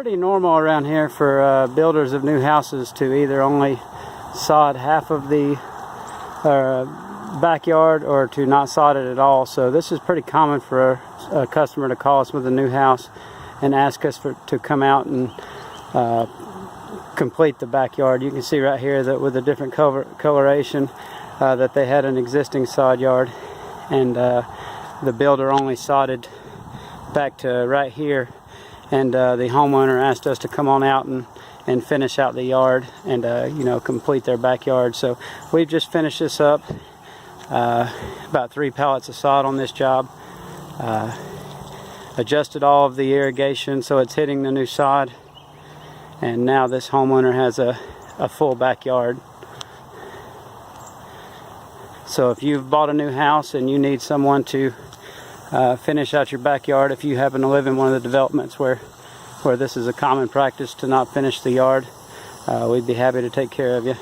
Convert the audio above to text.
pretty normal around here for builders of new houses to either only sod half of the backyard or to not sod it at all. So this is pretty common for a customer to call us with a new house and ask us to come out and complete the backyard. You can see right here that with a different coloration that they had an existing sod yard, and the builder only sodded back to right here, and the homeowner asked us to come on out and finish out the yard and you know, complete their backyard. So we've just finished this up, about 3 pallets of sod on this job, adjusted all of the irrigation so it's hitting the new sod, and now this homeowner has a full backyard. So if you've bought a new house and you need someone to finish out your backyard, if you happen to live in one of the developments where this is a common practice to not finish the yard, we'd be happy to take care of you.